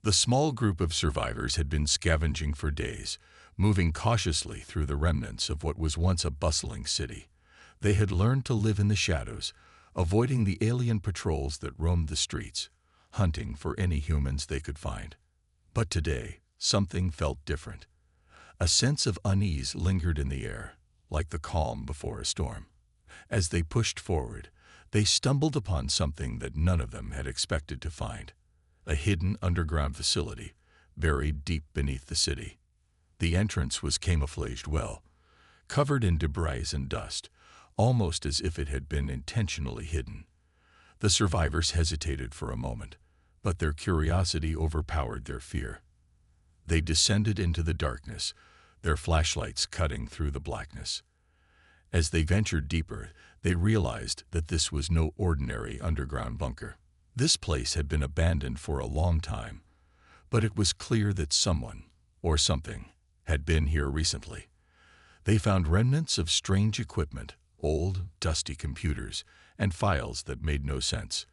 The small group of survivors had been scavenging for days, moving cautiously through the remnants of what was once a bustling city. They had learned to live in the shadows, avoiding the alien patrols that roamed the streets, hunting for any humans they could find. But today, something felt different. A sense of unease lingered in the air, like the calm before a storm. As they pushed forward, they stumbled upon something that none of them had expected to find. A hidden underground facility, buried deep beneath the city. The entrance was camouflaged well, covered in debris and dust, almost as if it had been intentionally hidden. The survivors hesitated for a moment, but their curiosity overpowered their fear. They descended into the darkness, their flashlights cutting through the blackness. As they ventured deeper, they realized that this was no ordinary underground bunker. This place had been abandoned for a long time, but it was clear that someone, or something, had been here recently. They found remnants of strange equipment, old, dusty computers, and files that made no sense.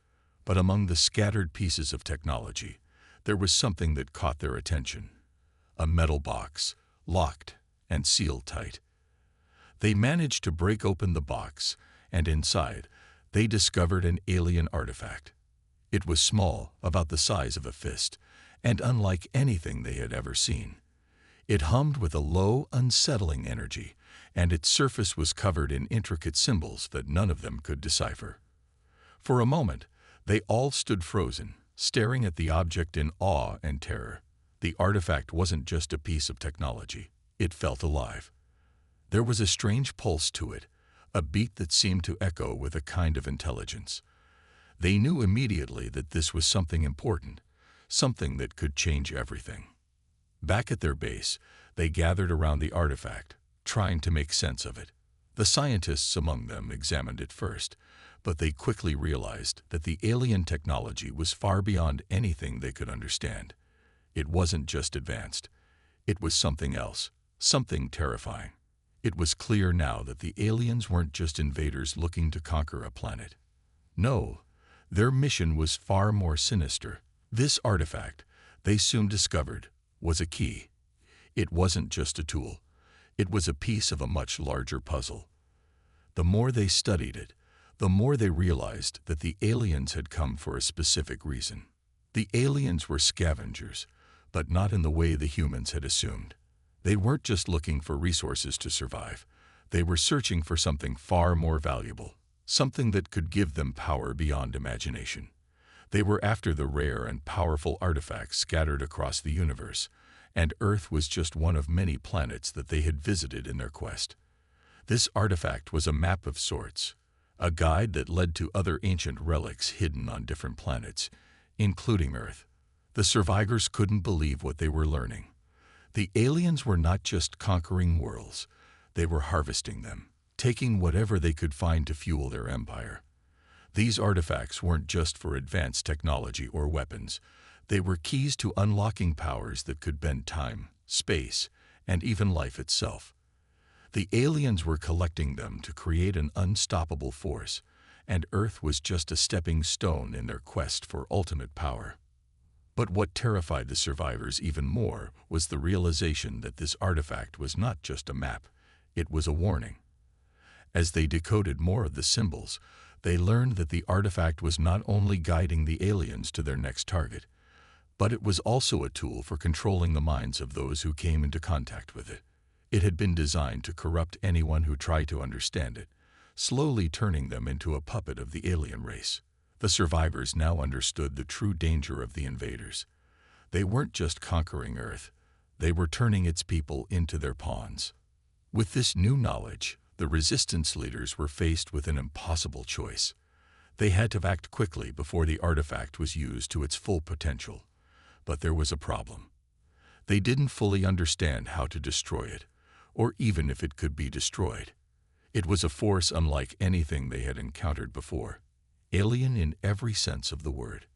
But among the scattered pieces of technology, there was something that caught their attention. A metal box, locked and sealed tight. They managed to break open the box, and inside, they discovered an alien artifact. It was small, about the size of a fist, and unlike anything they had ever seen. It hummed with a low, unsettling energy, and its surface was covered in intricate symbols that none of them could decipher. For a moment, they all stood frozen, staring at the object in awe and terror. The artifact wasn't just a piece of technology. It felt alive. There was a strange pulse to it, a beat that seemed to echo with a kind of intelligence. They knew immediately that this was something important, something that could change everything. Back at their base, they gathered around the artifact, trying to make sense of it. The scientists among them examined it first, but they quickly realized that the alien technology was far beyond anything they could understand. It wasn't just advanced. It was something else, something terrifying. It was clear now that the aliens weren't just invaders looking to conquer a planet. No, their mission was far more sinister. This artifact, they soon discovered, was a key. It wasn't just a tool. It was a piece of a much larger puzzle. The more they studied it, the more they realized that the aliens had come for a specific reason. The aliens were scavengers, but not in the way the humans had assumed. They weren't just looking for resources to survive. They were searching for something far more valuable, something that could give them power beyond imagination. They were after the rare and powerful artifacts scattered across the universe, and Earth was just one of many planets that they had visited in their quest. This artifact was a map of sorts, a guide that led to other ancient relics hidden on different planets, including Earth. The survivors couldn't believe what they were learning. The aliens were not just conquering worlds, they were harvesting them, taking whatever they could find to fuel their empire. These artifacts weren't just for advanced technology or weapons. They were keys to unlocking powers that could bend time, space, and even life itself. The aliens were collecting them to create an unstoppable force, and Earth was just a stepping stone in their quest for ultimate power. But what terrified the survivors even more was the realization that this artifact was not just a map, it was a warning. As they decoded more of the symbols, they learned that the artifact was not only guiding the aliens to their next target, but it was also a tool for controlling the minds of those who came into contact with it. It had been designed to corrupt anyone who tried to understand it, slowly turning them into a puppet of the alien race. The survivors now understood the true danger of the invaders. They weren't just conquering Earth, they were turning its people into their pawns. With this new knowledge, the resistance leaders were faced with an impossible choice. They had to act quickly before the artifact was used to its full potential. But there was a problem. They didn't fully understand how to destroy it, or even if it could be destroyed. It was a force unlike anything they had encountered before, alien in every sense of the word.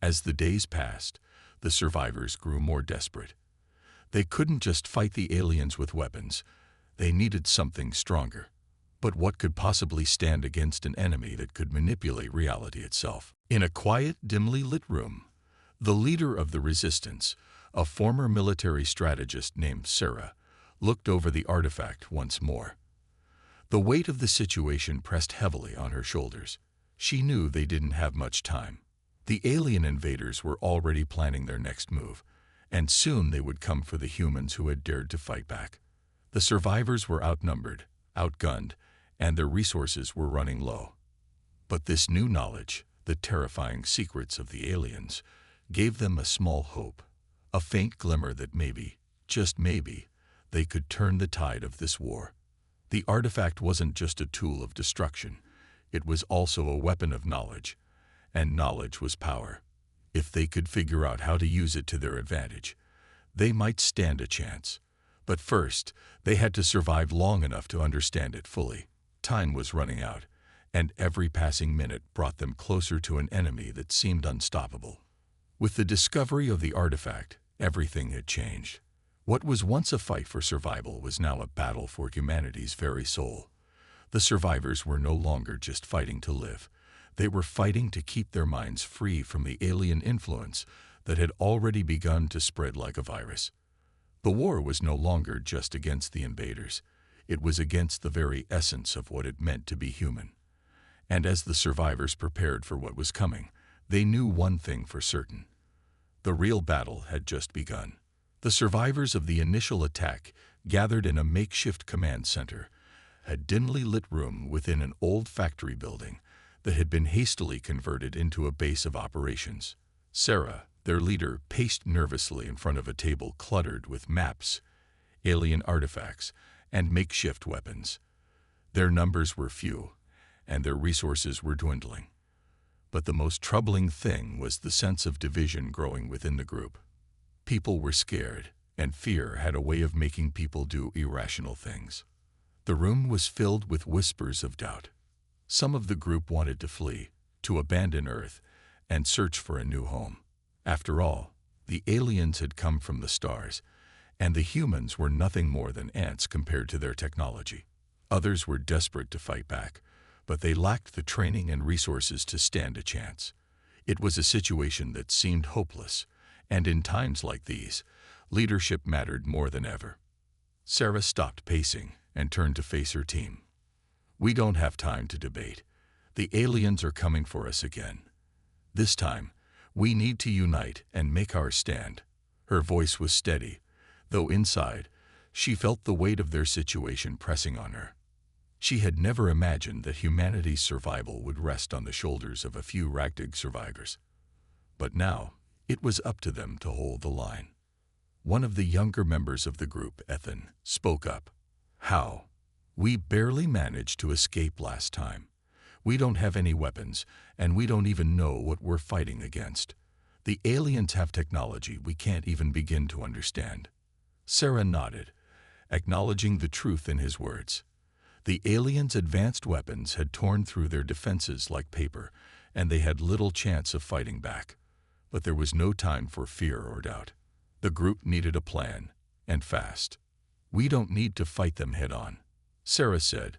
As the days passed, the survivors grew more desperate. They couldn't just fight the aliens with weapons. They needed something stronger. But what could possibly stand against an enemy that could manipulate reality itself? In a quiet, dimly lit room, The leader of the resistance, a former military strategist named Sarah, looked over the artifact once more. The weight of the situation pressed heavily on her shoulders. She knew they didn't have much time. The alien invaders were already planning their next move, and soon they would come for the humans who had dared to fight back. The survivors were outnumbered, outgunned, and their resources were running low. But this new knowledge, the terrifying secrets of the aliens, gave them a small hope, a faint glimmer that maybe, just maybe, they could turn the tide of this war. The artifact wasn't just a tool of destruction, it was also a weapon of knowledge, and knowledge was power. If they could figure out how to use it to their advantage, they might stand a chance. But first, they had to survive long enough to understand it fully. Time was running out, and every passing minute brought them closer to an enemy that seemed unstoppable. With the discovery of the artifact, everything had changed. What was once a fight for survival was now a battle for humanity's very soul. The survivors were no longer just fighting to live. They were fighting to keep their minds free from the alien influence that had already begun to spread like a virus. The war was no longer just against the invaders. It was against the very essence of what it meant to be human. And as the survivors prepared for what was coming, they knew one thing for certain. The real battle had just begun. The survivors of the initial attack, gathered in a makeshift command center, a dimly lit room within an old factory building that had been hastily converted into a base of operations. Sarah, their leader, paced nervously in front of a table cluttered with maps, alien artifacts, and makeshift weapons. Their numbers were few, and their resources were dwindling. But the most troubling thing was the sense of division growing within the group. People were scared, and fear had a way of making people do irrational things. The room was filled with whispers of doubt. Some of the group wanted to flee, to abandon Earth, and search for a new home. After all, the aliens had come from the stars, and the humans were nothing more than ants compared to their technology. Others were desperate to fight back, but they lacked the training and resources to stand a chance. It was a situation that seemed hopeless, and in times like these, leadership mattered more than ever. Sarah stopped pacing and turned to face her team. "We don't have time to debate. The aliens are coming for us again. This time, we need to unite and make our stand." Her voice was steady, though inside, she felt the weight of their situation pressing on her. She had never imagined that humanity's survival would rest on the shoulders of a few ragtag survivors. But now, it was up to them to hold the line. One of the younger members of the group, Ethan, spoke up. "How? We barely managed to escape last time. We don't have any weapons, and we don't even know what we're fighting against. The aliens have technology we can't even begin to understand." Sarah nodded, acknowledging the truth in his words. The aliens' advanced weapons had torn through their defenses like paper, and they had little chance of fighting back. But there was no time for fear or doubt. The group needed a plan, and fast. "We don't need to fight them head-on," Sarah said,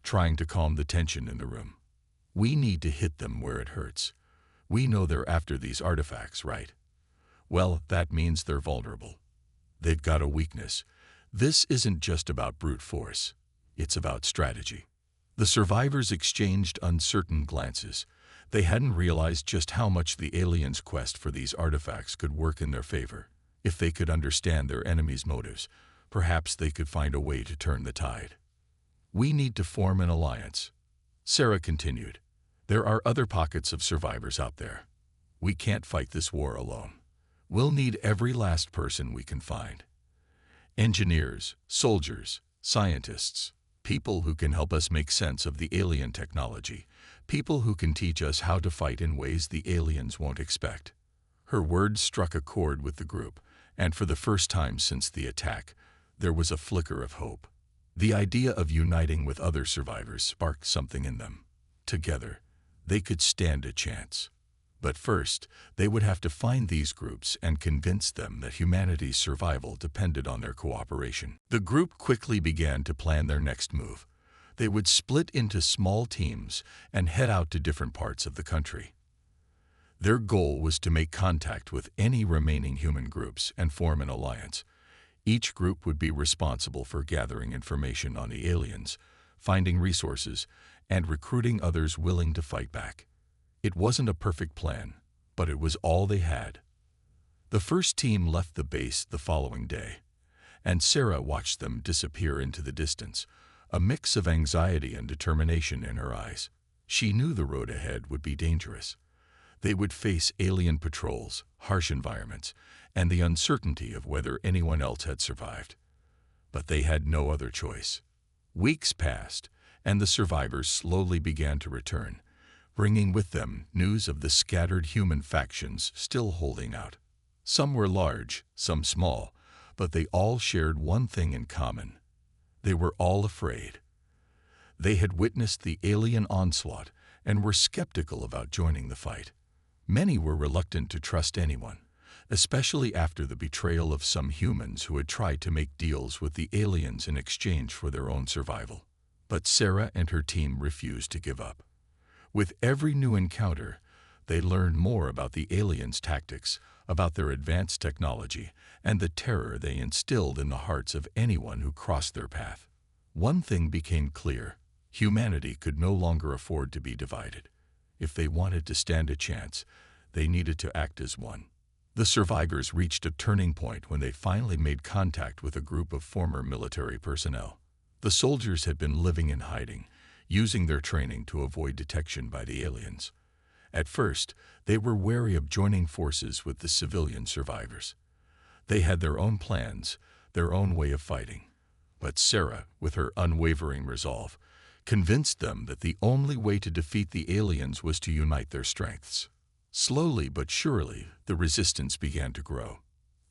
trying to calm the tension in the room. "We need to hit them where it hurts. We know they're after these artifacts, right? Well, that means they're vulnerable. They've got a weakness. This isn't just about brute force. It's about strategy." The survivors exchanged uncertain glances. They hadn't realized just how much the aliens' quest for these artifacts could work in their favor. If they could understand their enemies' motives, perhaps they could find a way to turn the tide. "We need to form an alliance," Sarah continued. "There are other pockets of survivors out there. We can't fight this war alone. We'll need every last person we can find. Engineers, soldiers, scientists, people who can help us make sense of the alien technology, people who can teach us how to fight in ways the aliens won't expect." Her words struck a chord with the group, and for the first time since the attack, there was a flicker of hope. The idea of uniting with other survivors sparked something in them. Together, they could stand a chance. But first, they would have to find these groups and convince them that humanity's survival depended on their cooperation. The group quickly began to plan their next move. They would split into small teams and head out to different parts of the country. Their goal was to make contact with any remaining human groups and form an alliance. Each group would be responsible for gathering information on the aliens, finding resources, and recruiting others willing to fight back. It wasn't a perfect plan, but it was all they had. The first team left the base the following day, and Sarah watched them disappear into the distance, a mix of anxiety and determination in her eyes. She knew the road ahead would be dangerous. They would face alien patrols, harsh environments, and the uncertainty of whether anyone else had survived. But they had no other choice. Weeks passed, and the survivors slowly began to return, bringing with them news of the scattered human factions still holding out. Some were large, some small, but they all shared one thing in common. They were all afraid. They had witnessed the alien onslaught and were skeptical about joining the fight. Many were reluctant to trust anyone, especially after the betrayal of some humans who had tried to make deals with the aliens in exchange for their own survival. But Sarah and her team refused to give up. With every new encounter, they learned more about the aliens' tactics, about their advanced technology, and the terror they instilled in the hearts of anyone who crossed their path. One thing became clear: humanity could no longer afford to be divided. If they wanted to stand a chance, they needed to act as one. The survivors reached a turning point when they finally made contact with a group of former military personnel. The soldiers had been living in hiding, using their training to avoid detection by the aliens. At first, they were wary of joining forces with the civilian survivors. They had their own plans, their own way of fighting. But Sarah, with her unwavering resolve, convinced them that the only way to defeat the aliens was to unite their strengths. Slowly but surely, the resistance began to grow.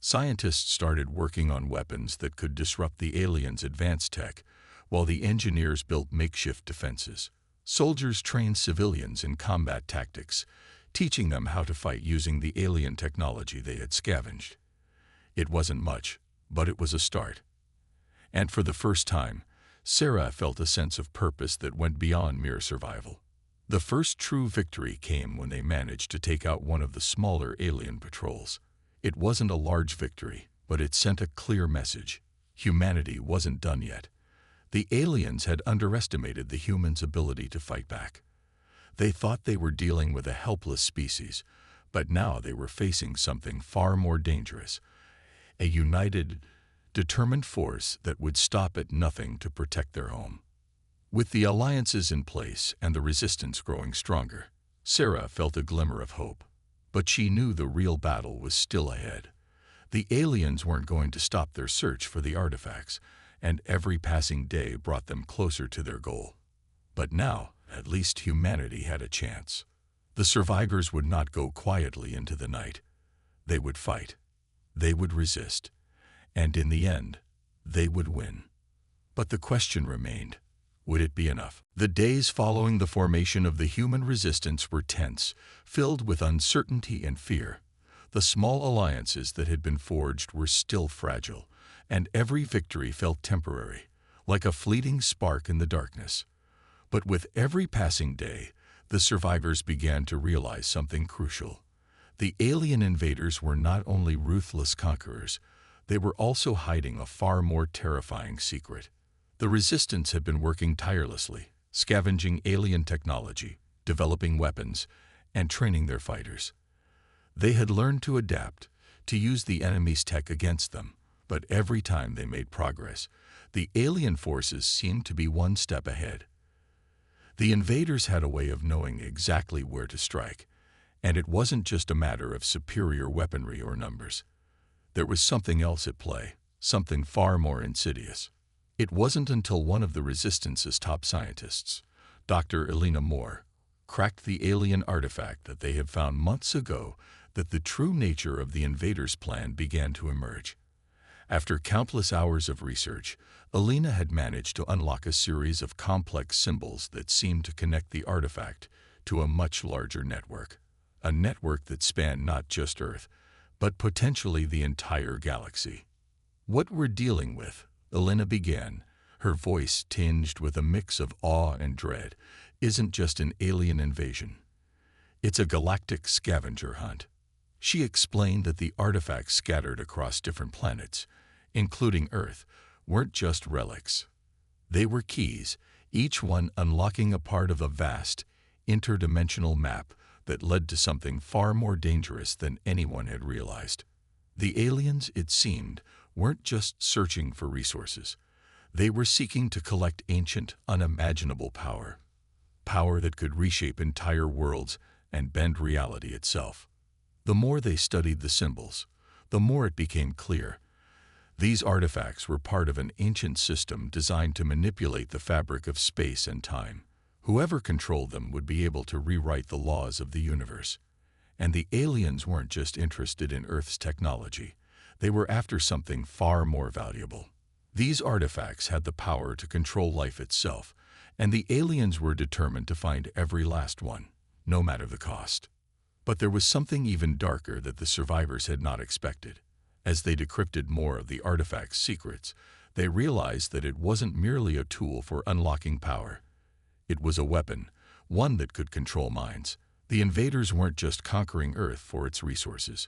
Scientists started working on weapons that could disrupt the aliens' advanced tech, while the engineers built makeshift defenses. Soldiers trained civilians in combat tactics, teaching them how to fight using the alien technology they had scavenged. It wasn't much, but it was a start. And for the first time, Sarah felt a sense of purpose that went beyond mere survival. The first true victory came when they managed to take out one of the smaller alien patrols. It wasn't a large victory, but it sent a clear message. Humanity wasn't done yet. The aliens had underestimated the humans' ability to fight back. They thought they were dealing with a helpless species, but now they were facing something far more dangerous: a united, determined force that would stop at nothing to protect their home. With the alliances in place and the resistance growing stronger, Sarah felt a glimmer of hope. But she knew the real battle was still ahead. The aliens weren't going to stop their search for the artifacts, and every passing day brought them closer to their goal. But now, at least humanity had a chance. The survivors would not go quietly into the night. They would fight. They would resist. And in the end, they would win. But the question remained: would it be enough? The days following the formation of the human resistance were tense, filled with uncertainty and fear. The small alliances that had been forged were still fragile, and every victory felt temporary, like a fleeting spark in the darkness. But with every passing day, the survivors began to realize something crucial. The alien invaders were not only ruthless conquerors, they were also hiding a far more terrifying secret. The resistance had been working tirelessly, scavenging alien technology, developing weapons, and training their fighters. They had learned to adapt, to use the enemy's tech against them, but every time they made progress, the alien forces seemed to be one step ahead. The invaders had a way of knowing exactly where to strike, and it wasn't just a matter of superior weaponry or numbers. There was something else at play, something far more insidious. It wasn't until one of the Resistance's top scientists, Dr. Elena Moore, cracked the alien artifact that they had found months ago that the true nature of the invaders' plan began to emerge. After countless hours of research, Elena had managed to unlock a series of complex symbols that seemed to connect the artifact to a much larger network, a network that spanned not just Earth, but potentially the entire galaxy. "What we're dealing with," Elena began, her voice tinged with a mix of awe and dread, "isn't just an alien invasion. It's a galactic scavenger hunt. She explained that the artifacts scattered across different planets, including Earth, weren't just relics. They were keys, each one unlocking a part of a vast, interdimensional map that led to something far more dangerous than anyone had realized. The aliens, it seemed, weren't just searching for resources. They were seeking to collect ancient, unimaginable power. Power that could reshape entire worlds and bend reality itself. The more they studied the symbols, the more it became clear. These artifacts were part of an ancient system designed to manipulate the fabric of space and time. Whoever controlled them would be able to rewrite the laws of the universe. And the aliens weren't just interested in Earth's technology. They were after something far more valuable. These artifacts had the power to control life itself, and the aliens were determined to find every last one, no matter the cost. But there was something even darker that the survivors had not expected. As they decrypted more of the artifact's secrets, they realized that it wasn't merely a tool for unlocking power. It was a weapon, one that could control minds. The invaders weren't just conquering Earth for its resources.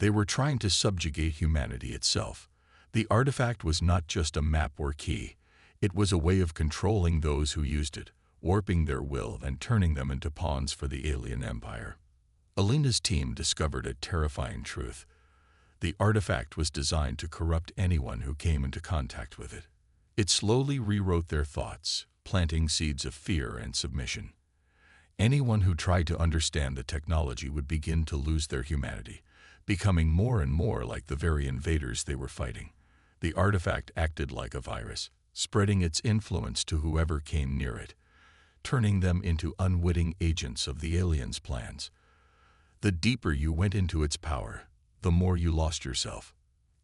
They were trying to subjugate humanity itself. The artifact was not just a map or key. It was a way of controlling those who used it, warping their will and turning them into pawns for the alien empire. Alina's team discovered a terrifying truth. The artifact was designed to corrupt anyone who came into contact with it. It slowly rewrote their thoughts, planting seeds of fear and submission. Anyone who tried to understand the technology would begin to lose their humanity, becoming more and more like the very invaders they were fighting. The artifact acted like a virus, spreading its influence to whoever came near it, turning them into unwitting agents of the aliens' plans. The deeper you went into its power, the more you lost yourself.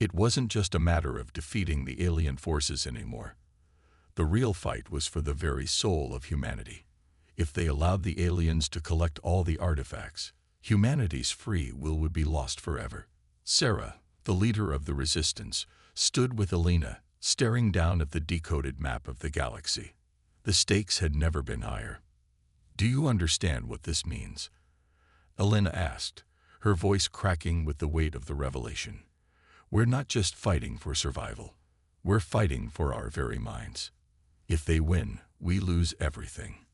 It wasn't just a matter of defeating the alien forces anymore. The real fight was for the very soul of humanity. If they allowed the aliens to collect all the artifacts, humanity's free will would be lost forever. Sarah, the leader of the resistance, stood with Alina, staring down at the decoded map of the galaxy. The stakes had never been higher. "Do you understand what this means?" Alina asked, her voice cracking with the weight of the revelation. "We're not just fighting for survival. We're fighting for our very minds. If they win, we lose everything.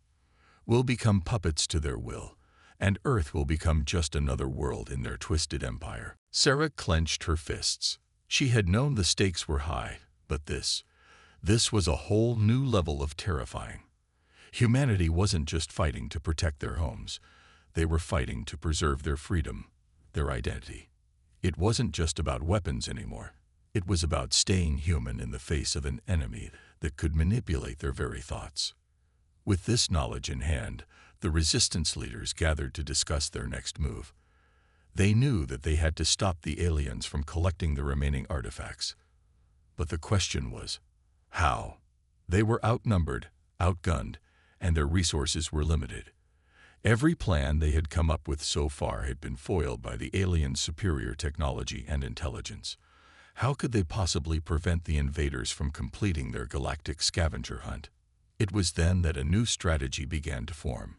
We'll become puppets to their will, and Earth will become just another world in their twisted empire." Sarah clenched her fists. She had known the stakes were high, but this was a whole new level of terrifying. Humanity wasn't just fighting to protect their homes. They were fighting to preserve their freedom, their identity. It wasn't just about weapons anymore. It was about staying human in the face of an enemy that could manipulate their very thoughts. With this knowledge in hand, the resistance leaders gathered to discuss their next move. They knew that they had to stop the aliens from collecting the remaining artifacts. But the question was, how? They were outnumbered, outgunned, and their resources were limited. Every plan they had come up with so far had been foiled by the aliens' superior technology and intelligence. How could they possibly prevent the invaders from completing their galactic scavenger hunt? It was then that a new strategy began to form.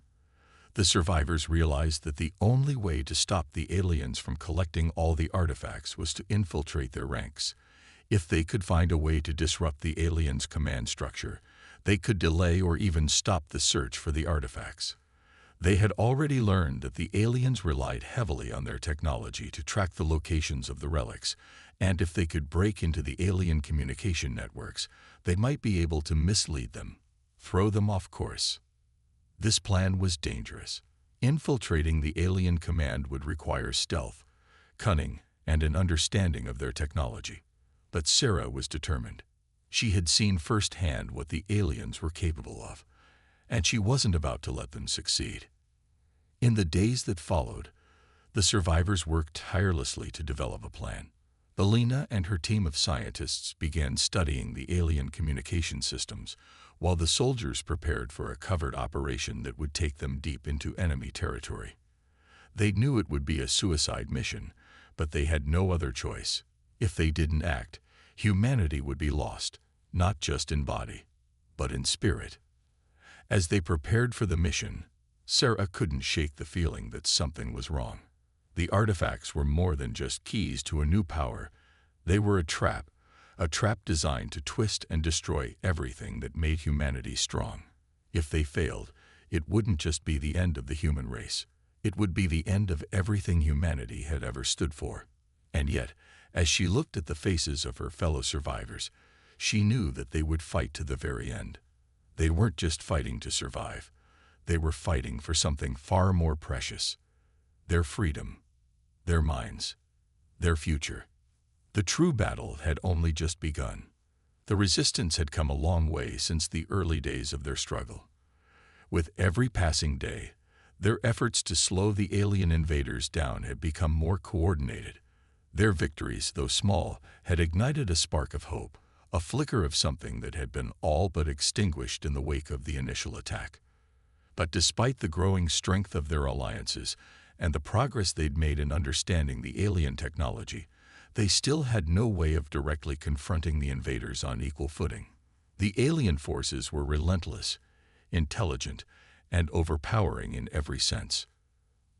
The survivors realized that the only way to stop the aliens from collecting all the artifacts was to infiltrate their ranks. If they could find a way to disrupt the aliens' command structure, they could delay or even stop the search for the artifacts. They had already learned that the aliens relied heavily on their technology to track the locations of the relics, and if they could break into the alien communication networks, they might be able to mislead them, throw them off course. This plan was dangerous. Infiltrating the alien command would require stealth, cunning, and an understanding of their technology. But Sarah was determined. She had seen firsthand what the aliens were capable of, and she wasn't about to let them succeed. In the days that followed, the survivors worked tirelessly to develop a plan. Alina and her team of scientists began studying the alien communication systems, while the soldiers prepared for a covert operation that would take them deep into enemy territory. They knew it would be a suicide mission, but they had no other choice. If they didn't act, humanity would be lost, not just in body, but in spirit. As they prepared for the mission, Sarah couldn't shake the feeling that something was wrong. The artifacts were more than just keys to a new power. They were a trap designed to twist and destroy everything that made humanity strong. If they failed, it wouldn't just be the end of the human race. It would be the end of everything humanity had ever stood for. And yet, as she looked at the faces of her fellow survivors, she knew that they would fight to the very end. They weren't just fighting to survive. They were fighting for something far more precious: their freedom, their minds, their future. The true battle had only just begun. The resistance had come a long way since the early days of their struggle. With every passing day, their efforts to slow the alien invaders down had become more coordinated. Their victories, though small, had ignited a spark of hope, a flicker of something that had been all but extinguished in the wake of the initial attack. But despite the growing strength of their alliances and the progress they'd made in understanding the alien technology, they still had no way of directly confronting the invaders on equal footing. The alien forces were relentless, intelligent, and overpowering in every sense.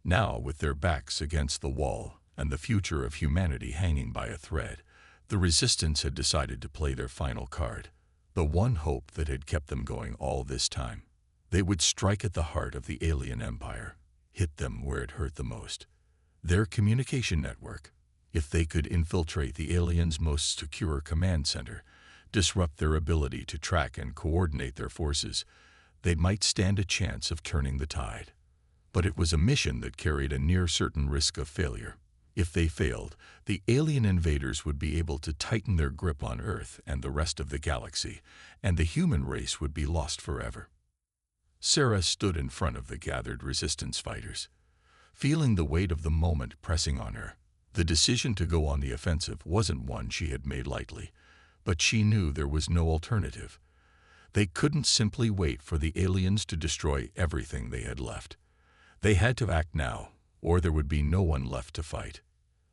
Now, with their backs against the wall and the future of humanity hanging by a thread, the resistance had decided to play their final card, the one hope that had kept them going all this time. They would strike at the heart of the alien empire, hit them where it hurt the most: their communication network. If they could infiltrate the aliens' most secure command center, disrupt their ability to track and coordinate their forces, they might stand a chance of turning the tide. But it was a mission that carried a near certain risk of failure. If they failed, the alien invaders would be able to tighten their grip on Earth and the rest of the galaxy, and the human race would be lost forever. Sarah stood in front of the gathered resistance fighters, feeling the weight of the moment pressing on her. The decision to go on the offensive wasn't one she had made lightly, but she knew there was no alternative. They couldn't simply wait for the aliens to destroy everything they had left. They had to act now, or there would be no one left to fight.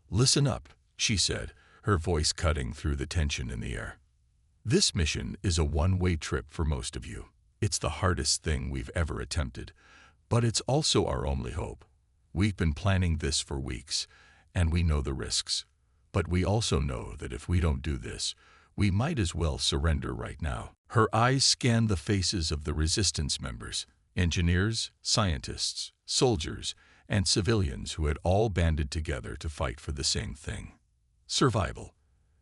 "Listen up," she said, her voice cutting through the tension in the air. "This mission is a one-way trip for most of you. It's the hardest thing we've ever attempted, but it's also our only hope. We've been planning this for weeks, and we know the risks. But we also know that if we don't do this, we might as well surrender right now." Her eyes scanned the faces of the resistance members: engineers, scientists, soldiers, and civilians who had all banded together to fight for the same thing: survival.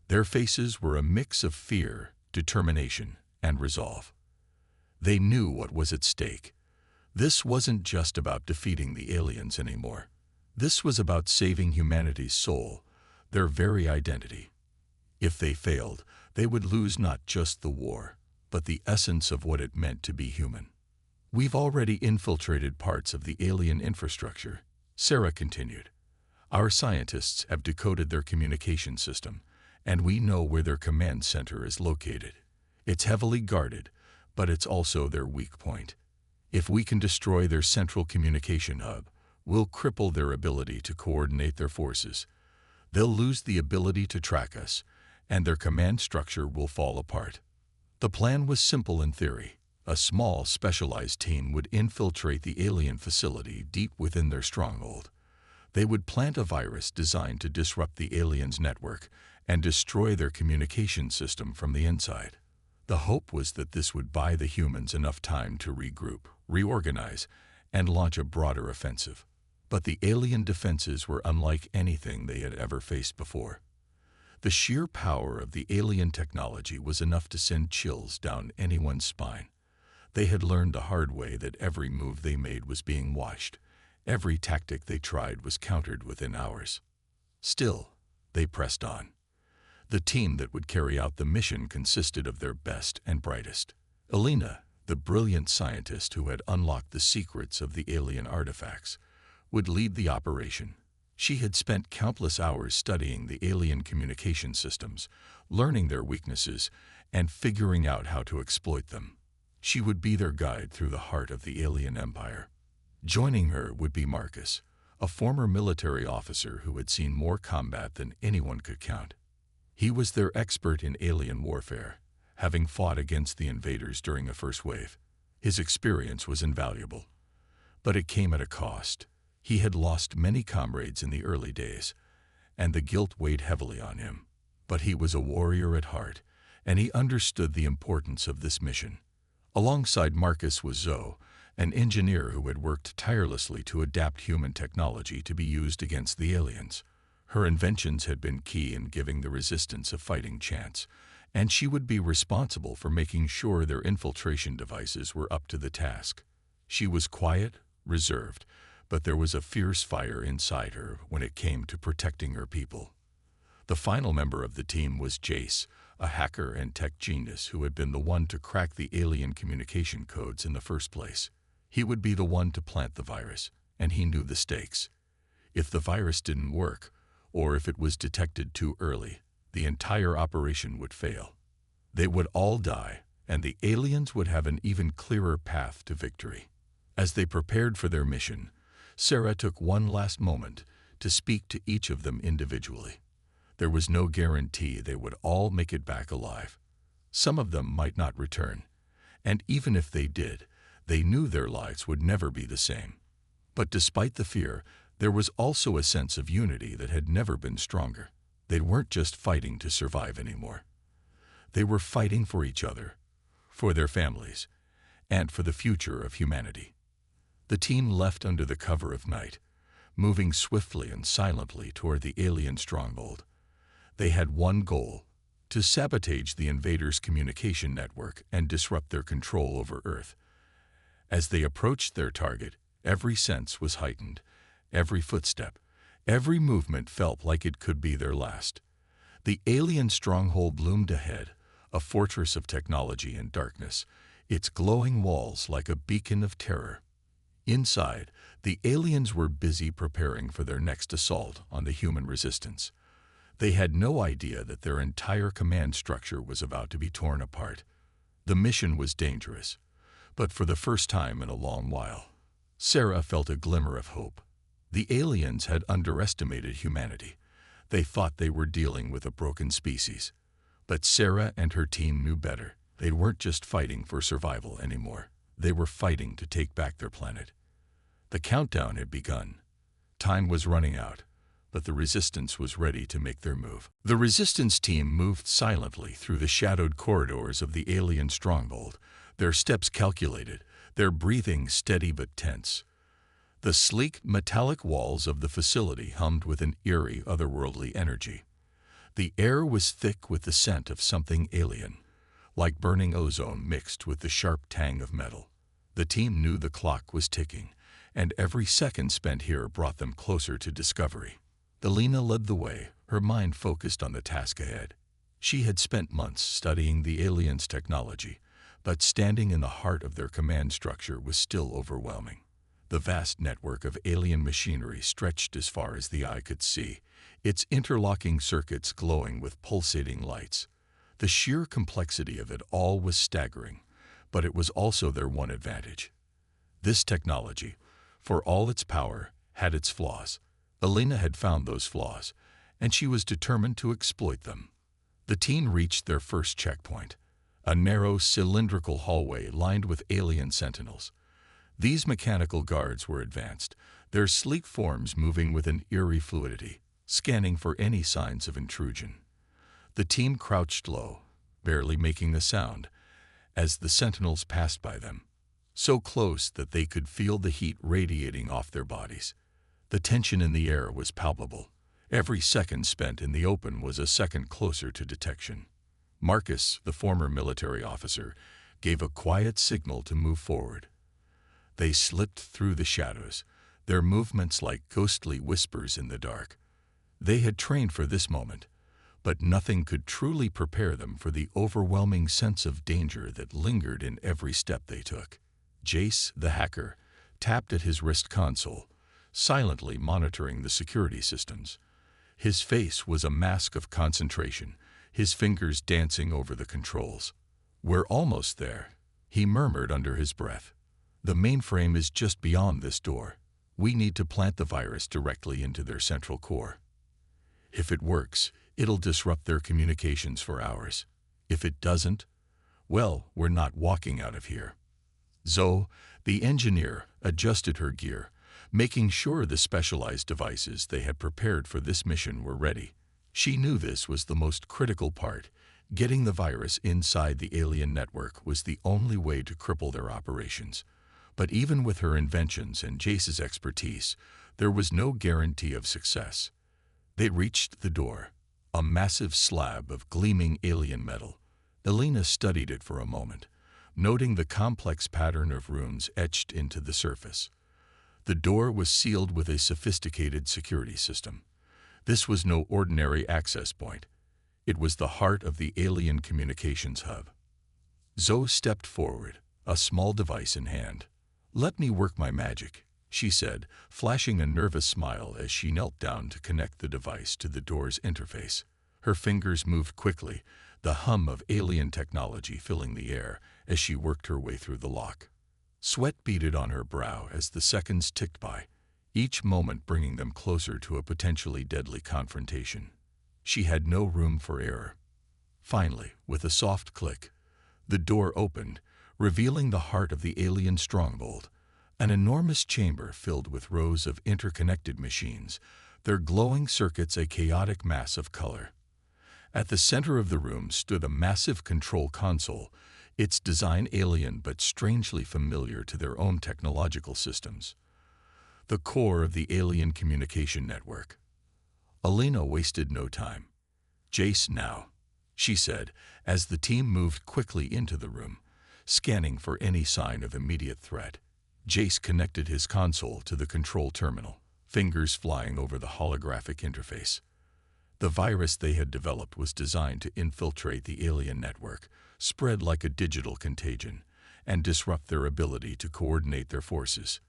Their faces were a mix of fear, determination, and resolve. They knew what was at stake. This wasn't just about defeating the aliens anymore. This was about saving humanity's soul, their very identity. If they failed, they would lose not just the war, but the essence of what it meant to be human. "We've already infiltrated parts of the alien infrastructure," Sarah continued. "Our scientists have decoded their communication system, and we know where their command center is located. It's heavily guarded, but it's also their weak point. If we can destroy their central communication hub, we'll cripple their ability to coordinate their forces. They'll lose the ability to track us, and their command structure will fall apart." The plan was simple in theory. A small, specialized team would infiltrate the alien facility deep within their stronghold. They would plant a virus designed to disrupt the aliens' network and destroy their communication system from the inside. The hope was that this would buy the humans enough time to regroup, reorganize, and launch a broader offensive. But the alien defenses were unlike anything they had ever faced before. The sheer power of the alien technology was enough to send chills down anyone's spine. They had learned the hard way that every move they made was being watched. Every tactic they tried was countered within hours. Still, they pressed on. The team that would carry out the mission consisted of their best and brightest. Elena, the brilliant scientist who had unlocked the secrets of the alien artifacts, would lead the operation. She had spent countless hours studying the alien communication systems, learning their weaknesses, and figuring out how to exploit them. She would be their guide through the heart of the alien empire. Joining her would be Marcus, a former military officer who had seen more combat than anyone could count. He was their expert in alien warfare, having fought against the invaders during the first wave. His experience was invaluable. But it came at a cost. He had lost many comrades in the early days, and the guilt weighed heavily on him. But he was a warrior at heart, and he understood the importance of this mission. Alongside Marcus was Zoe, an engineer who had worked tirelessly to adapt human technology to be used against the aliens. Her inventions had been key in giving the resistance a fighting chance, and she would be responsible for making sure their infiltration devices were up to the task. She was quiet, reserved, but there was a fierce fire inside her when it came to protecting her people. The final member of the team was Jace, a hacker and tech genius who had been the one to crack the alien communication codes in the first place. He would be the one to plant the virus, and he knew the stakes. If the virus didn't work, or if it was detected too early, the entire operation would fail. They would all die, and the aliens would have an even clearer path to victory. As they prepared for their mission, Sarah took one last moment to speak to each of them individually. There was no guarantee they would all make it back alive. Some of them might not return, and even if they did, they knew their lives would never be the same. But despite the fear, there was also a sense of unity that had never been stronger. They weren't just fighting to survive anymore. They were fighting for each other, for their families, and for the future of humanity. The team left under the cover of night, moving swiftly and silently toward the alien stronghold. They had one goal: to sabotage the invaders' communication network and disrupt their control over Earth. As they approached their target, every sense was heightened. Every footstep, every movement felt like it could be their last. The alien stronghold loomed ahead, a fortress of technology and darkness, its glowing walls like a beacon of terror. Inside, the aliens were busy preparing for their next assault on the human resistance. They had no idea that their entire command structure was about to be torn apart. The mission was dangerous, but for the first time in a long while, Sarah felt a glimmer of hope. The aliens had underestimated humanity. They thought they were dealing with a broken species. But Sarah and her team knew better. They weren't just fighting for survival anymore. They were fighting to take back their planet. The countdown had begun. Time was running out, but the resistance was ready to make their move. The resistance team moved silently through the shadowed corridors of the alien stronghold, their steps calculated, their breathing steady but tense. The sleek, metallic walls of the facility hummed with an eerie, otherworldly energy. The air was thick with the scent of something alien, like burning ozone mixed with the sharp tang of metal. The team knew the clock was ticking, and every second spent here brought them closer to discovery. Alina led the way, her mind focused on the task ahead. She had spent months studying the aliens' technology, but standing in the heart of their command structure was still overwhelming. The vast network of alien machinery stretched as far as the eye could see, its interlocking circuits glowing with pulsating lights. The sheer complexity of it all was staggering, but it was also their one advantage. This technology, for all its power, had its flaws. Alina had found those flaws, and she was determined to exploit them. The team reached their first checkpoint, a narrow, cylindrical hallway lined with alien sentinels. These mechanical guards were advanced, their sleek forms moving with an eerie fluidity, scanning for any signs of intrusion. The team crouched low, barely making a sound, as the sentinels passed by them, so close that they could feel the heat radiating off their bodies. The tension in the air was palpable. Every second spent in the open was a second closer to detection. Marcus, the former military officer, gave a quiet signal to move forward. They slipped through the shadows, their movements like ghostly whispers in the dark. They had trained for this moment, but nothing could truly prepare them for the overwhelming sense of danger that lingered in every step they took. Jace, the hacker, tapped at his wrist console, silently monitoring the security systems. His face was a mask of concentration, his fingers dancing over the controls. "We're almost there," he murmured under his breath. "The mainframe is just beyond this door. We need to plant the virus directly into their central core. If it works, it'll disrupt their communications for hours. If it doesn't, well, we're not walking out of here." Zoe, the engineer, adjusted her gear, making sure the specialized devices they had prepared for this mission were ready. She knew this was the most critical part. Getting the virus inside the alien network was the only way to cripple their operations. But even with her inventions and Jace's expertise, there was no guarantee of success. They reached the door, a massive slab of gleaming alien metal. Elena studied it for a moment, noting the complex pattern of runes etched into the surface. The door was sealed with a sophisticated security system. This was no ordinary access point. It was the heart of the alien communications hub. Zoe stepped forward, a small device in hand. "Let me work my magic," she said, flashing a nervous smile as she knelt down to connect the device to the door's interface. Her fingers moved quickly, the hum of alien technology filling the air as she worked her way through the lock. Sweat beaded on her brow as the seconds ticked by, each moment bringing them closer to a potentially deadly confrontation. She had no room for error. Finally, with a soft click, the door opened, revealing the heart of the alien stronghold, an enormous chamber filled with rows of interconnected machines, their glowing circuits a chaotic mass of color. At the center of the room stood a massive control console, its design alien but strangely familiar to their own technological systems. The core of the alien communication network. Elena wasted no time. "Jace now," she said, as the team moved quickly into the room, scanning for any sign of immediate threat. Jace connected his console to the control terminal, fingers flying over the holographic interface. The virus they had developed was designed to infiltrate the alien network, spread like a digital contagion, and disrupt their ability to coordinate their forces.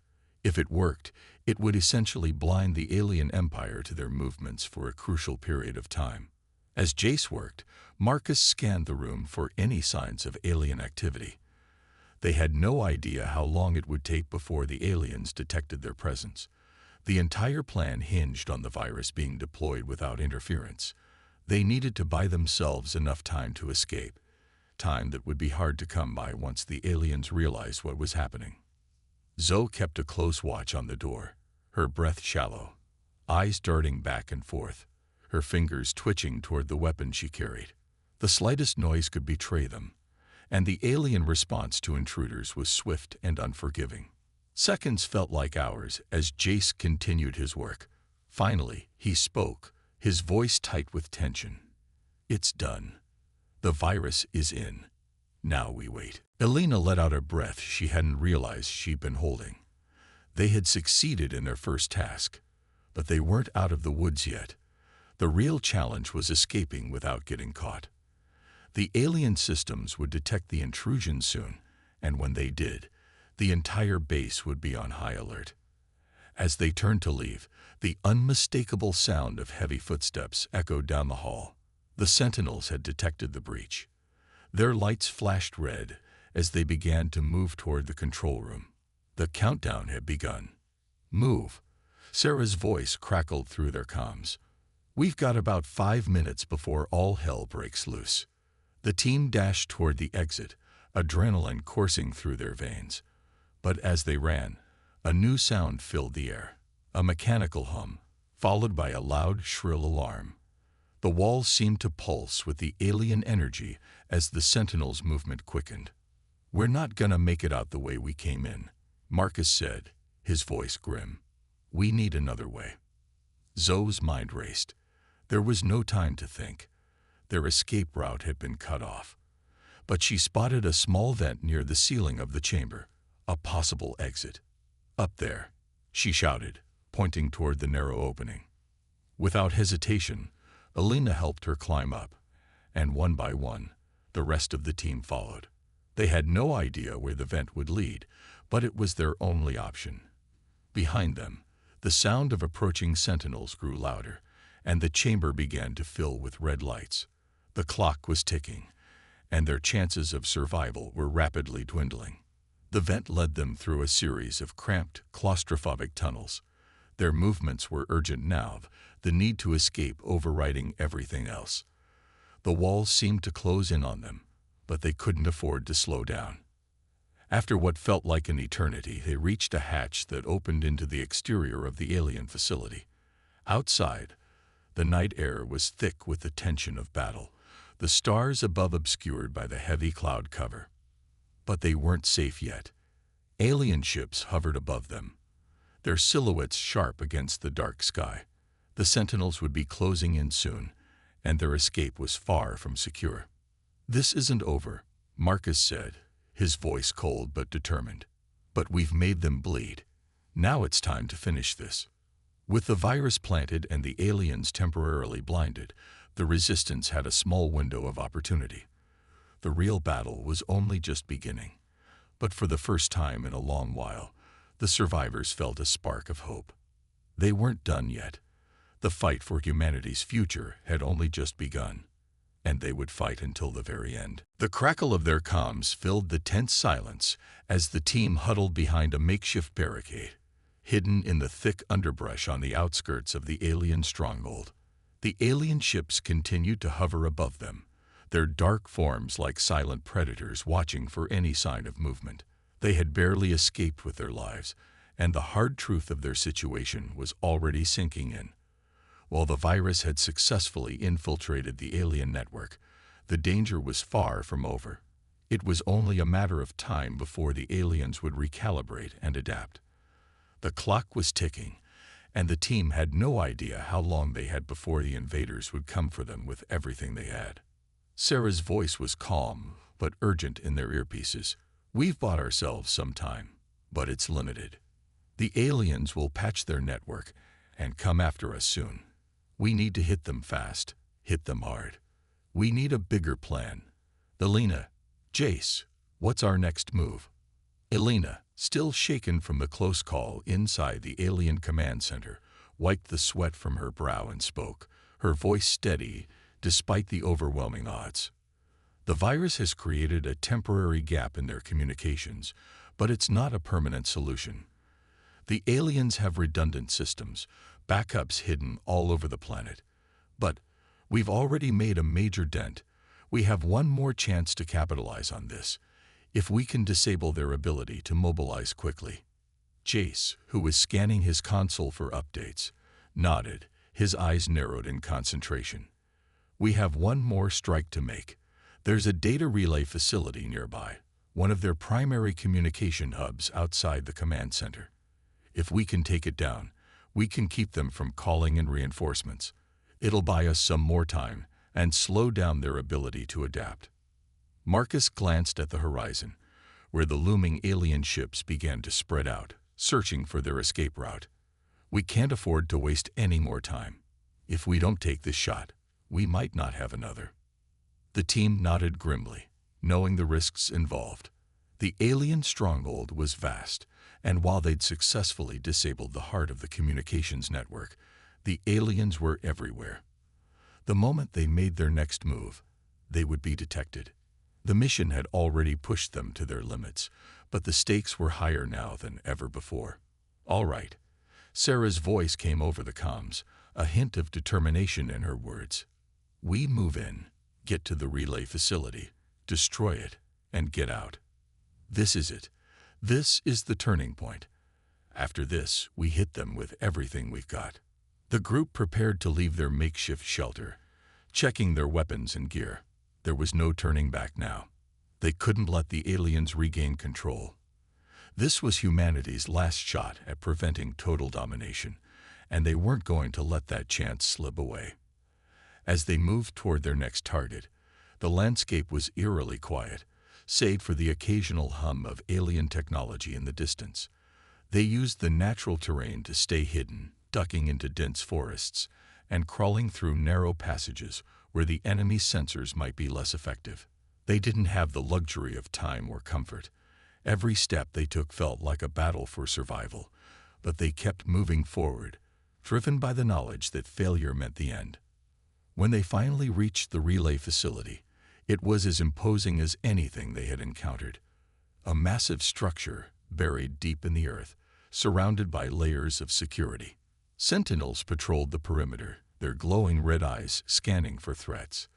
If it worked, it would essentially blind the alien empire to their movements for a crucial period of time. As Jace worked, Marcus scanned the room for any signs of alien activity. They had no idea how long it would take before the aliens detected their presence. The entire plan hinged on the virus being deployed without interference. They needed to buy themselves enough time to escape, time that would be hard to come by once the aliens realized what was happening. Zoe kept a close watch on the door, her breath shallow, eyes darting back and forth, her fingers twitching toward the weapon she carried. The slightest noise could betray them, and the alien response to intruders was swift and unforgiving. Seconds felt like hours as Jace continued his work. Finally, he spoke, his voice tight with tension. "It's done. The virus is in. Now we wait." Elena let out a breath she hadn't realized she'd been holding. They had succeeded in their first task, but they weren't out of the woods yet. The real challenge was escaping without getting caught. The alien systems would detect the intrusion soon, and when they did, the entire base would be on high alert. As they turned to leave, the unmistakable sound of heavy footsteps echoed down the hall. The sentinels had detected the breach. Their lights flashed red as they began to move toward the control room. The countdown had begun. "Move," Sarah's voice crackled through their comms. "We've got about 5 minutes before all hell breaks loose." The team dashed toward the exit, adrenaline coursing through their veins. But as they ran, a new sound filled the air, a mechanical hum, followed by a loud, shrill alarm. The walls seemed to pulse with the alien energy as the sentinels' movement quickened. "We're not gonna make it out the way we came in," Marcus said, his voice grim. "We need another way." Zoe's mind raced. There was no time to think. Their escape route had been cut off. But she spotted a small vent near the ceiling of the chamber, a possible exit. "Up there," she shouted, pointing toward the narrow opening. Without hesitation, Elena helped her climb up, and one by one, the rest of the team followed. They had no idea where the vent would lead, but it was their only option. Behind them, the sound of approaching sentinels grew louder, and the chamber began to fill with red lights. The clock was ticking, and their chances of survival were rapidly dwindling. The vent led them through a series of cramped, claustrophobic tunnels. Their movements were urgent now, the need to escape overriding everything else. The walls seemed to close in on them, but they couldn't afford to slow down. After what felt like an eternity, they reached a hatch that opened into the exterior of the alien facility. Outside, the night air was thick with the tension of battle, the stars above obscured by the heavy cloud cover. But they weren't safe yet. Alien ships hovered above them, their silhouettes sharp against the dark sky. The sentinels would be closing in soon, and their escape was far from secure. "This isn't over," Marcus said, his voice cold but determined. "But we've made them bleed. Now it's time to finish this." With the virus planted and the aliens temporarily blinded, the Resistance had a small window of opportunity. The real battle was only just beginning. But for the first time in a long while, the survivors felt a spark of hope. They weren't done yet. The fight for humanity's future had only just begun, and they would fight until the very end. The crackle of their comms filled the tense silence as the team huddled behind a makeshift barricade, hidden in the thick underbrush on the outskirts of the alien stronghold. The alien ships continued to hover above them, their dark forms like silent predators watching for any sign of movement. They had barely escaped with their lives, and the hard truth of their situation was already sinking in. While the virus had successfully infiltrated the alien network, the danger was far from over. It was only a matter of time before the aliens would recalibrate and adapt. The clock was ticking, and the team had no idea how long they had before the invaders would come for them with everything they had. Sarah's voice was calm but urgent in their earpieces. "We've bought ourselves some time, but it's limited. The aliens will patch their network and come after us soon. We need to hit them fast, hit them hard. We need a bigger plan. Elena, Jace, what's our next move?" Elena, still shaken from the close call inside the alien command center, wiped the sweat from her brow and spoke, her voice steady despite the overwhelming odds. "The virus has created a temporary gap in their communications, but it's not a permanent solution. The aliens have redundant systems, backups hidden all over the planet. But we've already made a major dent. We have one more chance to capitalize on this, if we can disable their ability to mobilize quickly." Jace, who was scanning his console for updates, nodded, his eyes narrowed in concentration. "We have one more strike to make. There's a data relay facility nearby, one of their primary communication hubs outside the command center. If we can take it down, we can keep them from calling in reinforcements. It'll buy us some more time and slow down their ability to adapt." Marcus glanced at the horizon, where the looming alien ships began to spread out, searching for their escape route. "We can't afford to waste any more time. If we don't take this shot, we might not have another." The team nodded grimly, knowing the risks involved. The alien stronghold was vast, and while they'd successfully disabled the heart of the communications network, the aliens were everywhere. The moment they made their next move, they would be detected. The mission had already pushed them to their limits, but the stakes were higher now than ever before. "All right." Sarah's voice came over the comms, a hint of determination in her words. "We move in, get to the relay facility, destroy it, and get out. This is it. This is the turning point. After this, we hit them with everything we've got." The group prepared to leave their makeshift shelter, checking their weapons and gear. There was no turning back now. They couldn't let the aliens regain control. This was humanity's last shot at preventing total domination, and they weren't going to let that chance slip away. As they moved toward their next target, the landscape was eerily quiet, save for the occasional hum of alien technology in the distance. They used the natural terrain to stay hidden, ducking into dense forests and crawling through narrow passages where the enemy's sensors might be less effective. They didn't have the luxury of time or comfort. Every step they took felt like a battle for survival, but they kept moving forward, driven by the knowledge that failure meant the end. When they finally reached the relay facility, it was as imposing as anything they had encountered. A massive structure buried deep in the earth, surrounded by layers of security. Sentinels patrolled the perimeter, their glowing red eyes scanning for threats.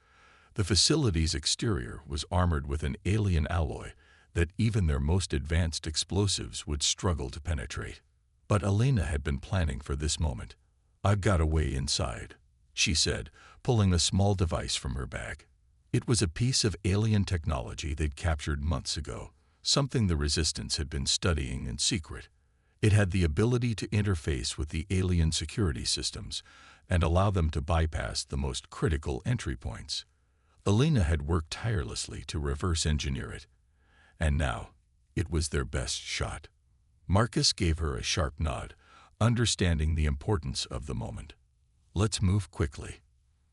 The facility's exterior was armored with an alien alloy that even their most advanced explosives would struggle to penetrate. But Elena had been planning for this moment. "I've got a way inside," she said, pulling a small device from her bag. It was a piece of alien technology they'd captured months ago, something the Resistance had been studying in secret. It had the ability to interface with the alien security systems and allow them to bypass the most critical entry points. Elena had worked tirelessly to reverse engineer it, and now it was their best shot. Marcus gave her a sharp nod, understanding the importance of the moment. "Let's move quickly.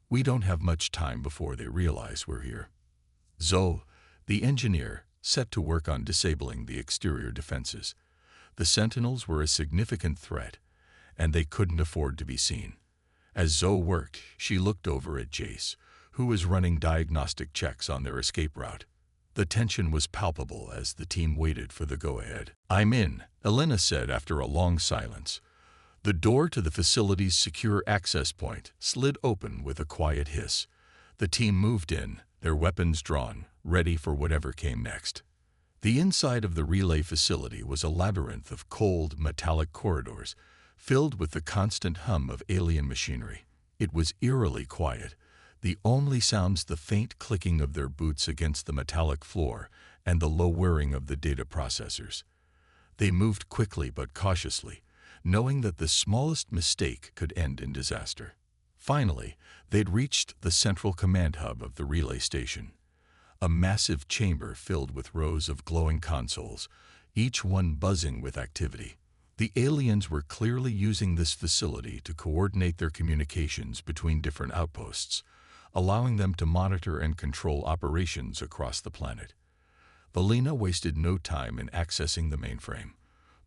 We don't have much time before they realize we're here." Zoe, the engineer, set to work on disabling the exterior defenses. The Sentinels were a significant threat, and they couldn't afford to be seen. As Zoe worked, she looked over at Jace, who was running diagnostic checks on their escape route. The tension was palpable as the team waited for the go-ahead. "I'm in," Elena said after a long silence. The door to the facility's secure access point slid open with a quiet hiss. The team moved in, their weapons drawn, ready for whatever came next. The inside of the relay facility was a labyrinth of cold, metallic corridors, filled with the constant hum of alien machinery. It was eerily quiet, the only sounds the faint clicking of their boots against the metallic floor and the low whirring of the data processors. They moved quickly but cautiously, knowing that the smallest mistake could end in disaster. Finally, they'd reached the central command hub of the relay station, a massive chamber filled with rows of glowing consoles, each one buzzing with activity. The aliens were clearly using this facility to coordinate their communications between different outposts, allowing them to monitor and control operations across the planet. Elena wasted no time in accessing the mainframe,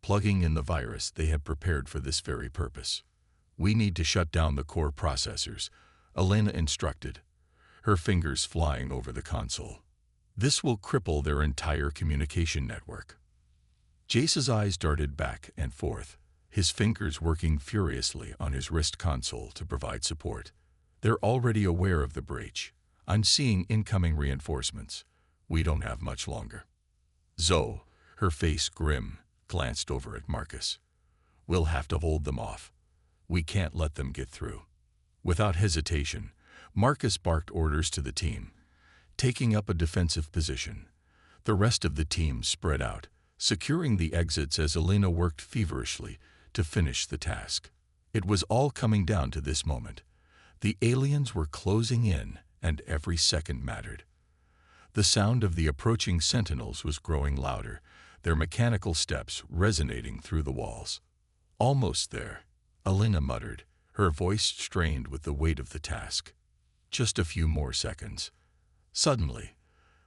plugging in the virus they had prepared for this very purpose. "We need to shut down the core processors," Elena instructed, her fingers flying over the console. "This will cripple their entire communication network." Jace's eyes darted back and forth, his fingers working furiously on his wrist console to provide support. "They're already aware of the breach. I'm seeing incoming reinforcements. We don't have much longer." Zoe, her face grim, glanced over at Marcus. "We'll have to hold them off. We can't let them get through." Without hesitation, Marcus barked orders to the team, taking up a defensive position. The rest of the team spread out, securing the exits as Elena worked feverishly to finish the task. It was all coming down to this moment. The aliens were closing in, and every second mattered. The sound of the approaching Sentinels was growing louder, their mechanical steps resonating through the walls. "Almost there," Elena muttered, her voice strained with the weight of the task. "Just a few more seconds." Suddenly,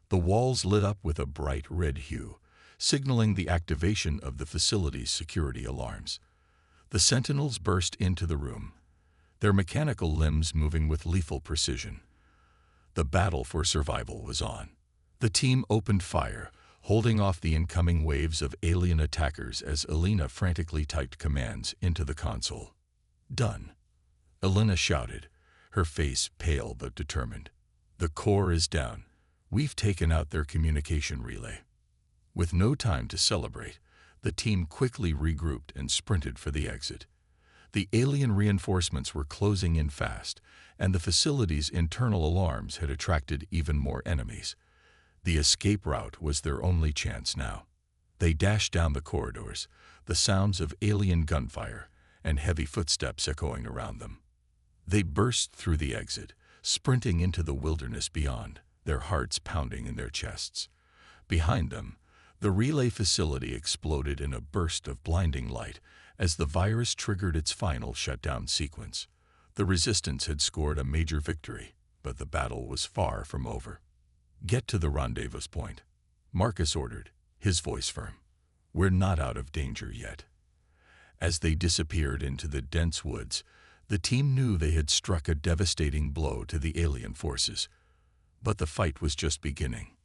the walls lit up with a bright red hue, signaling the activation of the facility's security alarms. The Sentinels burst into the room, their mechanical limbs moving with lethal precision. The battle for survival was on. The team opened fire, holding off the incoming waves of alien attackers as Elena frantically typed commands into the console. "Done," Elena shouted, her face pale but determined. "The core is down. We've taken out their communication relay." With no time to celebrate, the team quickly regrouped and sprinted for the exit. The alien reinforcements were closing in fast, and the facility's internal alarms had attracted even more enemies. The escape route was their only chance now. They dashed down the corridors, the sounds of alien gunfire and heavy footsteps echoing around them. They burst through the exit, sprinting into the wilderness beyond, their hearts pounding in their chests. Behind them, the relay facility exploded in a burst of blinding light as the virus triggered its final shutdown sequence. The Resistance had scored a major victory, but the battle was far from over. "Get to the rendezvous point," Marcus ordered, his voice firm. "We're not out of danger yet." As they disappeared into the dense woods, the team knew they had struck a devastating blow to the alien forces. But the fight was just beginning.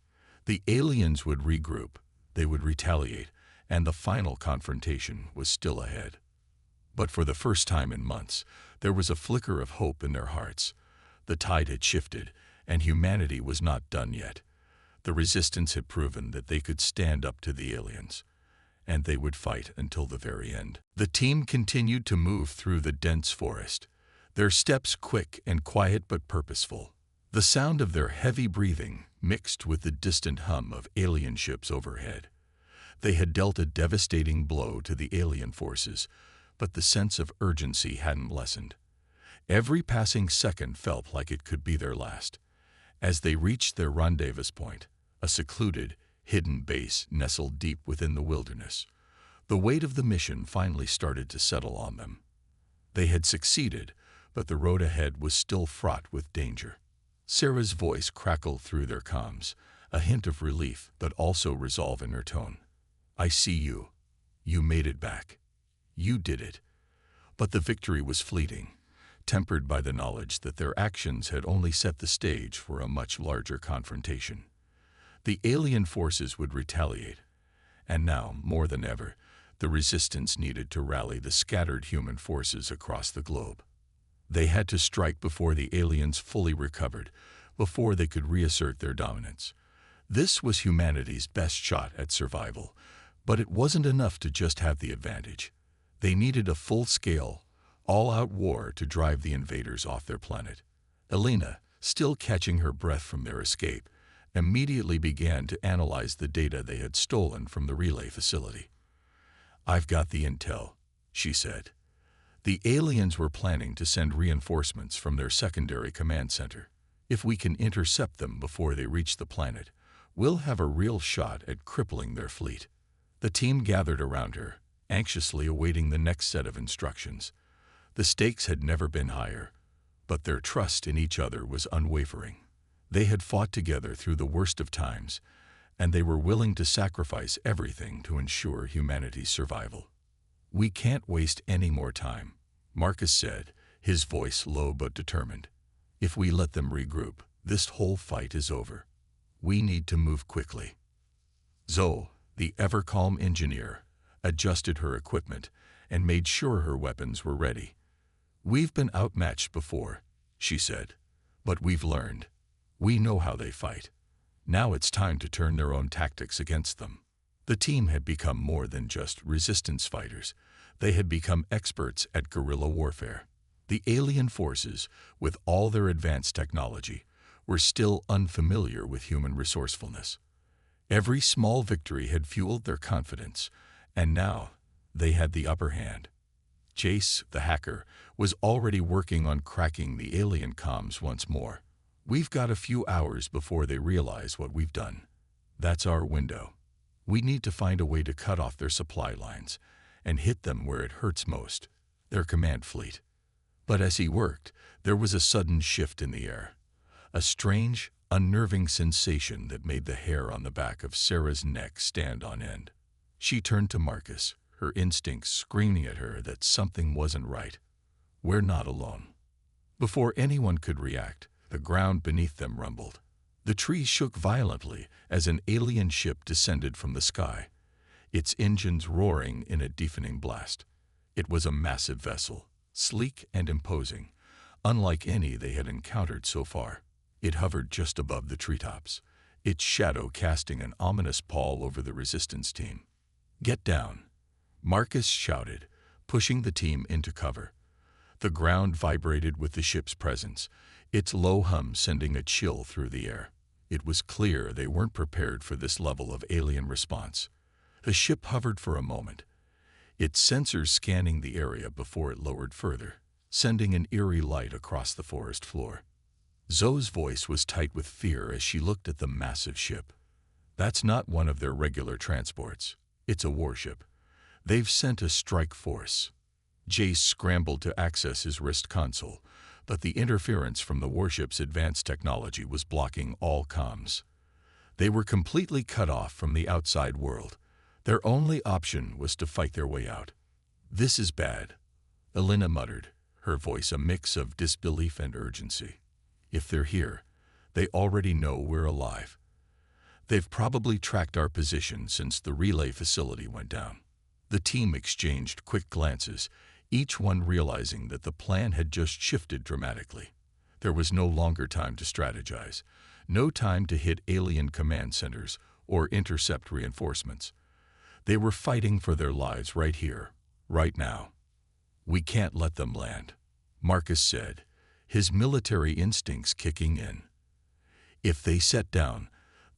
The aliens would regroup, they would retaliate, and the final confrontation was still ahead. But for the first time in months, there was a flicker of hope in their hearts. The tide had shifted, and humanity was not done yet. The Resistance had proven that they could stand up to the aliens, and they would fight until the very end. The team continued to move through the dense forest, their steps quick and quiet but purposeful. The sound of their heavy breathing mixed with the distant hum of alien ships overhead. They had dealt a devastating blow to the alien forces, but the sense of urgency hadn't lessened. Every passing second felt like it could be their last. As they reached their rendezvous point, a secluded, hidden base nestled deep within the wilderness, the weight of the mission finally started to settle on them. They had succeeded, but the road ahead was still fraught with danger. Sarah's voice crackled through their comms, a hint of relief but also resolve in her tone. "I see you. You made it back. You did it." But the victory was fleeting, tempered by the knowledge that their actions had only set the stage for a much larger confrontation. The alien forces would retaliate, and now, more than ever, the Resistance needed to rally the scattered human forces across the globe. They had to strike before the aliens fully recovered, before they could reassert their dominance. This was humanity's best shot at survival, but it wasn't enough to just have the advantage. They needed a full-scale, all-out war to drive the invaders off their planet. Elena, still catching her breath from their escape, immediately began to analyze the data they had stolen from the relay facility. "I've got the intel," she said. "The aliens were planning to send reinforcements from their secondary command center. If we can intercept them before they reach the planet, we'll have a real shot at crippling their fleet." The team gathered around her, anxiously awaiting the next set of instructions. The stakes had never been higher, but their trust in each other was unwavering. They had fought together through the worst of times, and they were willing to sacrifice everything to ensure humanity's survival. "We can't waste any more time," Marcus said, his voice low but determined. "If we let them regroup, this whole fight is over. We need to move quickly." Zoe, the ever-calm engineer, adjusted her equipment and made sure her weapons were ready. "We've been outmatched before," she said, "but we've learned. We know how they fight. Now it's time to turn their own tactics against them." The team had become more than just resistance fighters. They had become experts at guerrilla warfare. The alien forces, with all their advanced technology, were still unfamiliar with human resourcefulness. Every small victory had fueled their confidence, and now they had the upper hand. Jace, the hacker, was already working on cracking the alien comms once more. "We've got a few hours before they realize what we've done. That's our window. We need to find a way to cut off their supply lines and hit them where it hurts most, their command fleet." But as he worked, there was a sudden shift in the air. A strange, unnerving sensation that made the hair on the back of Sarah's neck stand on end. She turned to Marcus, her instincts screaming at her that something wasn't right. "We're not alone." Before anyone could react, the ground beneath them rumbled. The trees shook violently as an alien ship descended from the sky, its engines roaring in a deafening blast. It was a massive vessel, sleek and imposing, unlike any they had encountered so far. It hovered just above the treetops, its shadow casting an ominous pall over the resistance team. "Get down," Marcus shouted, pushing the team into cover. The ground vibrated with the ship's presence, its low hum sending a chill through the air. It was clear they weren't prepared for this level of alien response. The ship hovered for a moment, its sensors scanning the area before it lowered further, sending an eerie light across the forest floor. Zoe's voice was tight with fear as she looked at the massive ship. "That's not one of their regular transports. It's a warship. They've sent a strike force." Jace scrambled to access his wrist console, but the interference from the warship's advanced technology was blocking all comms. They were completely cut off from the outside world. Their only option was to fight their way out. "This is bad," Elena muttered, her voice a mix of disbelief and urgency. "If they're here, they already know we're alive. They've probably tracked our position since the relay facility went down." The team exchanged quick glances, each one realizing that the plan had just shifted dramatically. There was no longer time to strategize, No time to hit alien command centers or intercept reinforcements. They were fighting for their lives right here, right now. "We can't let them land," Marcus said, his military instincts kicking in. "If they set down,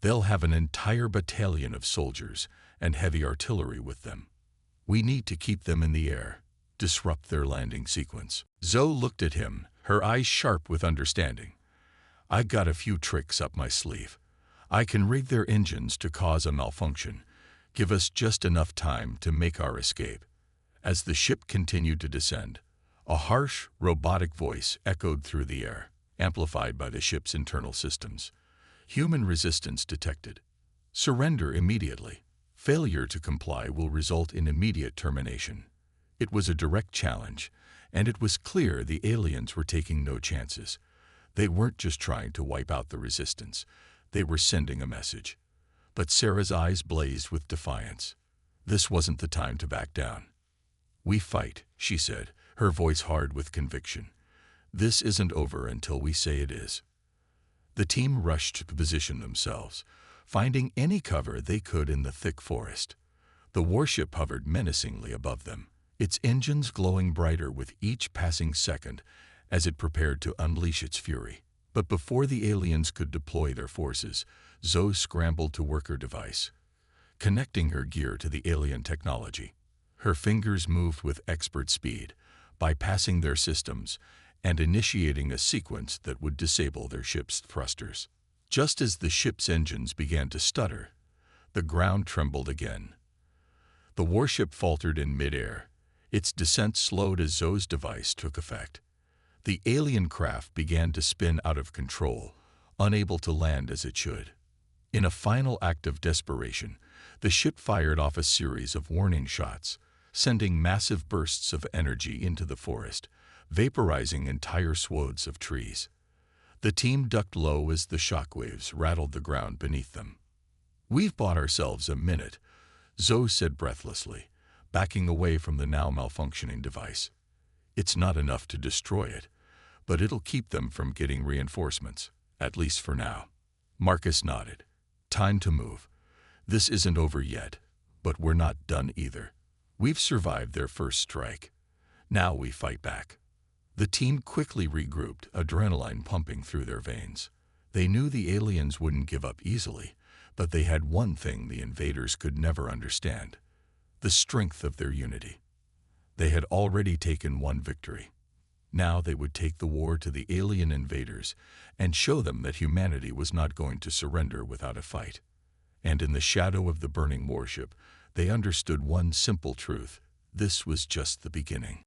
they'll have an entire battalion of soldiers and heavy artillery with them. We need to keep them in the air, disrupt their landing sequence." Zoe looked at him, her eyes sharp with understanding. "I got a few tricks up my sleeve. I can rig their engines to cause a malfunction. Give us just enough time to make our escape." As the ship continued to descend, a harsh, robotic voice echoed through the air, amplified by the ship's internal systems. "Human resistance detected. Surrender immediately. Failure to comply will result in immediate termination." It was a direct challenge, and it was clear the aliens were taking no chances. They weren't just trying to wipe out the resistance. They were sending a message. But Sarah's eyes blazed with defiance. This wasn't the time to back down. "We fight," she said, her voice hard with conviction. "This isn't over until we say it is." The team rushed to position themselves, finding any cover they could in the thick forest. The warship hovered menacingly above them, its engines glowing brighter with each passing second as it prepared to unleash its fury. But before the aliens could deploy their forces, Zoe scrambled to work her device, connecting her gear to the alien technology. Her fingers moved with expert speed, bypassing their systems and initiating a sequence that would disable their ship's thrusters. Just as the ship's engines began to stutter, the ground trembled again. The warship faltered in midair, its descent slowed as Zoe's device took effect. The alien craft began to spin out of control, unable to land as it should. In a final act of desperation, the ship fired off a series of warning shots, sending massive bursts of energy into the forest, vaporizing entire swaths of trees. The team ducked low as the shockwaves rattled the ground beneath them. "We've bought ourselves a minute," Zoe said breathlessly, backing away from the now malfunctioning device. "It's not enough to destroy it, but it'll keep them from getting reinforcements, at least for now." Marcus nodded. "Time to move. This isn't over yet, but we're not done either. We've survived their first strike. Now we fight back." The team quickly regrouped, adrenaline pumping through their veins. They knew the aliens wouldn't give up easily, but they had one thing the invaders could never understand: the strength of their unity. They had already taken one victory. Now they would take the war to the alien invaders and show them that humanity was not going to surrender without a fight. And in the shadow of the burning warship, they understood one simple truth: this was just the beginning.